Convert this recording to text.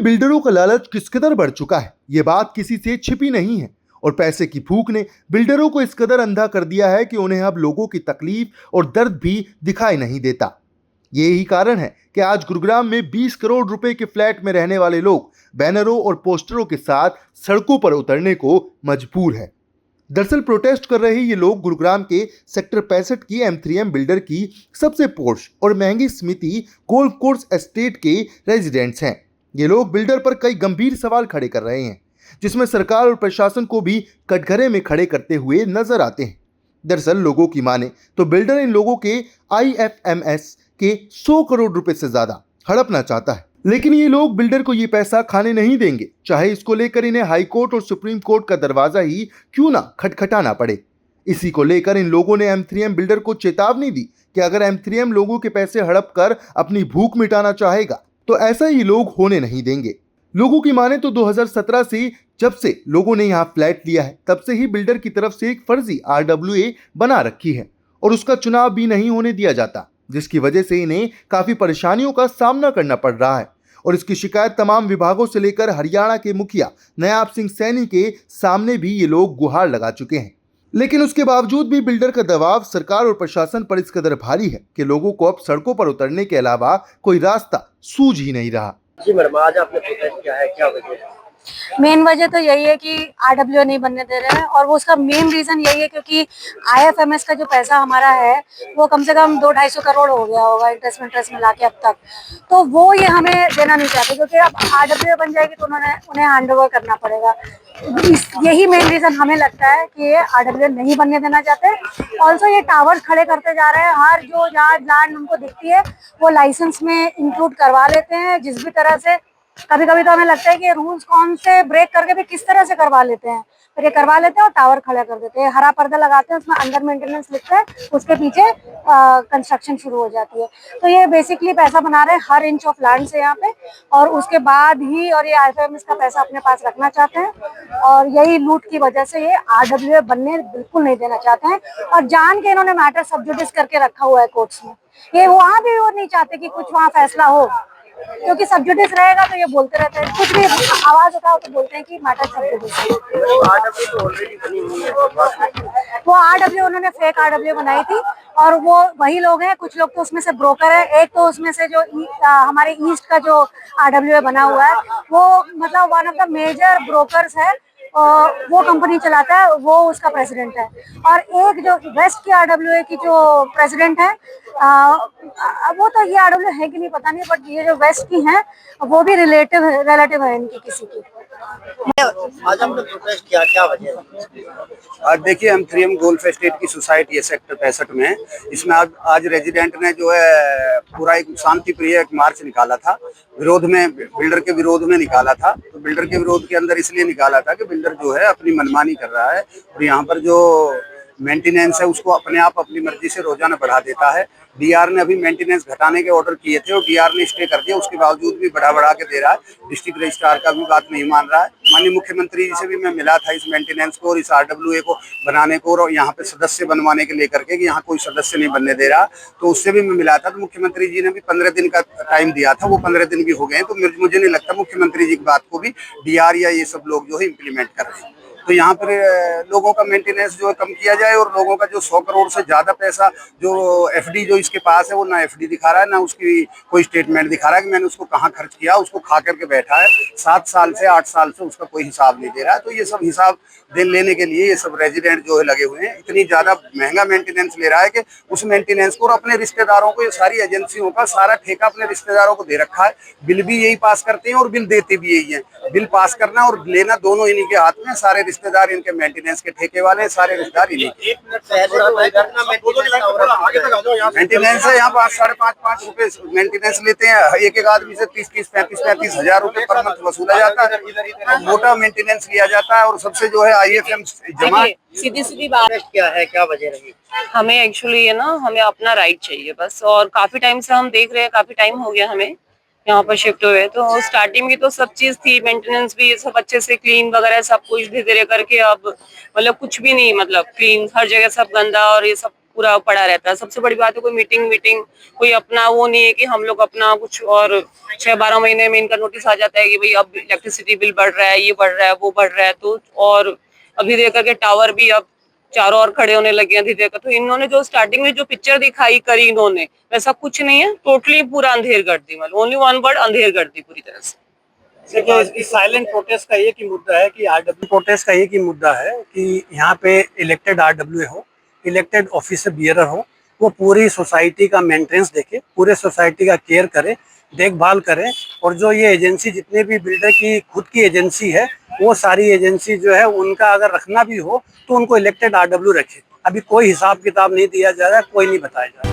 में बिल्डरों का लालच किस कदर बढ़ चुका है, ये बात किसी से छिपी नहीं है और पैसे की भूख ने बिल्डरों को इस कदर अंधा कर दिया है कि उन्हें अब लोगों की तकलीफ और दर्द भी दिखाई नहीं देता। यही कारण है कि आज गुरुग्राम में 20 करोड़ रुपए के फ्लैट में रहने वाले लोग बैनरों और पोस्टरों के साथ सड़कों पर उतरने को मजबूर है। दरअसल प्रोटेस्ट कर रहे ये लोग गुरुग्राम के सेक्टर 65 की M3M बिल्डर की सबसे पोर्श और महंगी समिति गोल्फ कोर्स एस्टेट के रेजिडेंट्स हैं। ये लोग बिल्डर पर कई गंभीर सवाल खड़े कर रहे हैं, जिसमें सरकार और प्रशासन को भी कटघरे में खड़े करते हुए नजर आते हैं। दरअसल लोगों की माने तो बिल्डर इन लोगों के IFMS के 100 करोड़ रुपए से ज्यादा हड़पना चाहता है, लेकिन ये लोग बिल्डर को ये पैसा खाने नहीं देंगे, चाहे इसको लेकर इन्हें हाई कोर्ट और सुप्रीम कोर्ट का दरवाजा ही क्यों ना खटखटाना पड़े। इसी को लेकर इन लोगों ने M3M बिल्डर को चेतावनी दी कि अगर M3M लोगों के पैसे हड़प कर अपनी भूख मिटाना चाहेगा तो ऐसा ही लोग होने नहीं देंगे। लोगों की माने तो 2017 से जब से लोगों ने यहाँ फ्लैट लिया है, तब से ही बिल्डर की तरफ से एक फर्जी RWA बना रखी है और उसका चुनाव भी नहीं होने दिया जाता, जिसकी वजह से इन्हें काफी परेशानियों का सामना करना पड़ रहा है। और इसकी शिकायत तमाम विभागों से लेकर हरियाणा के मुखिया नयाब सिंह सैनी के सामने भी ये लोग गुहार लगा चुके हैं, लेकिन उसके बावजूद भी बिल्डर का दबाव सरकार और प्रशासन पर इस कदर भारी है कि लोगों को अब सड़कों पर उतरने के अलावा कोई रास्ता सूझ ही नहीं रहा। जी मैडम, आज आपने प्रोटेस्ट किया है, क्या वजह है? मेन वजह तो यही है कि RWA नहीं बनने दे रहे हैं और वो उसका मेन रीजन यही है क्योंकि IFMS का जो पैसा हमारा है वो कम से कम 200-250 करोड़ हो गया होगा इंटरेस्ट मिला के अब तक, तो वो ये हमें देना नहीं चाहते क्योंकि अब RWA बन जाएगी तो उन्हें हैंड ओवर करना पड़ेगा। यही मेन रीजन हमें लगता है कि ये RWA नहीं बनने देना चाहते। ऑल्सो ये टावर्स खड़े करते जा रहे हैं, हर जो जहाँ लैंड उनको दिखती है वो लाइसेंस में इंक्लूड करवा लेते हैं जिस भी तरह से। कभी कभी तो हमें लगता है कि रूल्स कौन से ब्रेक करके भी किस तरह से करवा लेते हैं, फिर ये करवा लेते हैं और टावर खड़ा कर देते हैं, हरा पर्दा लगाते हैं, उसमें अंडर मेंटेनेंस लिखता है, उसके पीछे कंस्ट्रक्शन शुरू हो जाती है। तो ये बेसिकली पैसा बना रहे हैं हर इंच ऑफ लैंड से यहाँ पे, और उसके बाद ही और ये IFMS का पैसा अपने पास रखना चाहते हैं और यही लूट की वजह से ये RWA बनने बिल्कुल नहीं देना चाहते हैं और जान के इन्होंने मैटर सब जुडिस करके रखा हुआ है कोर्ट्स में। ये वहाँ भी वो नहीं चाहते कि कुछ वहाँ फैसला हो, क्योंकि सब जुडिस रहेगा तो ये बोलते रहते हैं, कुछ भी आवाज उठाओ तो बोलते हैं कि मैटर सब जुडिस है। वो RWA उन्होंने फेक RWA बनाई थी और वो वही लोग हैं, कुछ लोग तो उसमें से ब्रोकर है। एक तो उसमें से जो हमारे ईस्ट का जो RWA बना हुआ है वो मतलब one of the major brokers है, वो कंपनी चलाता है, वो उसका प्रेसिडेंट है। और एक जो वेस्ट की RWA की जो प्रेसिडेंट है वो तो ये RWA है कि नहीं पता नहीं, बट ये जो वेस्ट की हैं वो भी रिलेटिव है इनकी किसी की। आज हमने प्रोटेस्ट किया, क्या वजह है? आज देखिए M3M गोल्फ एस्टेट की सोसाइटी है सेक्टर 65 में। इसमें आज रेजिडेंट ने जो है पूरा एक शांति प्रिय एक मार्च निकाला था, विरोध में, बिल्डर के विरोध में निकाला था। तो बिल्डर के विरोध के अंदर इसलिए निकाला था कि बिल्डर जो है अपनी मनमानी कर रहा है और यहाँ पर जो मेंटेनेंस है उसको अपने आप अपनी मर्जी से रोजाना बढ़ा देता है। DR ने अभी मेंटेनेंस घटाने के ऑर्डर किए थे और DR ने स्टे कर दिया, उसके बावजूद भी बढ़ा के दे रहा है। डिस्ट्रिक्ट रजिस्ट्रार का भी बात नहीं मान रहा है। माननीय मुख्यमंत्री जी से भी मैं मिला था इस मेंटेनेंस को और इस RWA को बनाने को और यहाँ पे सदस्य बनवाने के लेकर के कि यहाँ कोई सदस्य नहीं बनने दे रहा, तो उससे भी मैं मिला था। तो मुख्यमंत्री जी ने भी 15 दिन का टाइम दिया था, वो 15 दिन भी हो गए हैं। तो मुझे नहीं लगता मुख्यमंत्री जी की बात को भी DR या ये सब लोग जो है इम्प्लीमेंट कर रहे हैं। तो यहाँ पर लोगों का मेंटेनेंस जो है कम किया जाए और लोगों का जो 100 करोड़ से ज्यादा पैसा जो FD जो इसके पास है वो ना FD दिखा रहा है ना उसकी कोई स्टेटमेंट दिखा रहा है कि मैंने उसको कहाँ खर्च किया, उसको खा करके बैठा है। 7 साल से 8 साल से उसका कोई हिसाब नहीं दे रहा है। तो ये सब हिसाब लेने के लिए ये सब रेजिडेंट जो है लगे हुए हैं। इतनी ज्यादा महंगा मेंटेनेंस ले रहा है कि उस मेंटेनेंस को और अपने रिश्तेदारों को, ये सारी एजेंसियों का सारा ठेका अपने रिश्तेदारों को दे रखा है। बिल भी यही पास करते हैं और बिल देते भी यही है। बिल पास करना और लेना दोनों इन्हीं के हाथ में। सारे रिश्तेदार इनके मेंटेनेंस के ठेके वाले, सारे रिश्तेदार इन्हीं के। मेंटेनेंस है यहाँ 5-5.5 रुपए मेंटेनेंस लेते हैं। एक आदमी से 30-30, 35-35 हजार रुपए पर मंथ वसूला जाता है। मोटा मेंटेनेंस लिया जाता है और सबसे जो है IFM जमा। सीधी बात क्या है, क्या वजह रही? हमें एक्चुअली है ना, हमें अपना राइट चाहिए बस, और काफी टाइम से हम देख रहे हैं, काफी टाइम हो गया हमें यहाँ पर शिफ्ट हुए। तो स्टार्टिंग में तो सब चीज थी, मेंटेनेंस भी सब अच्छे से क्लीन वगैरह सब कुछ धीरे धीरे करके अब मतलब कुछ भी नहीं, मतलब क्लीन, हर जगह सब गंदा और ये सब पूरा पड़ा रहता है। सबसे बड़ी बात है कोई मीटिंग कोई अपना वो नहीं है कि हम लोग अपना कुछ, और 6-12 महीने में इनका नोटिस आ जाता है कि भाई अब इलेक्ट्रिसिटी बिल बढ़ रहा है, ये बढ़ रहा है, वो बढ़ रहा है। तो और अभी देख करके टावर भी अब चारों ओर खड़े होने लगे हैं धीरे। तो इन्होंने जो स्टार्टिंग में जो पिक्चर दिखाई करी इन्होंने, वैसा कुछ नहीं है, टोटली पूरा अंधेर कर दी, मतलब ओनली वन वर्ड, अंधेर कर दी पूरी तरह से। देखिए, इस साइलेंट प्रोटेस्ट का एक ही मुद्दा है कि आरडब्ल्यू प्रोटेस्ट का एक ही मुद्दा है कि यहाँ पे इलेक्टेड आरडब्ल्यू हो, इलेक्टेड ऑफिसर बियरर हो, वो पूरी सोसाइटी का मेंटेनेंस देखे, पूरे सोसाइटी का केयर करे, देखभाल करें। और जो ये एजेंसी, जितने भी बिल्डर की खुद की एजेंसी है, वो सारी एजेंसी जो है उनका अगर रखना भी हो तो उनको इलेक्टेड आरडब्ल्यू रखे। अभी कोई हिसाब किताब नहीं दिया जा रहा है, कोई नहीं बताया जा रहा है।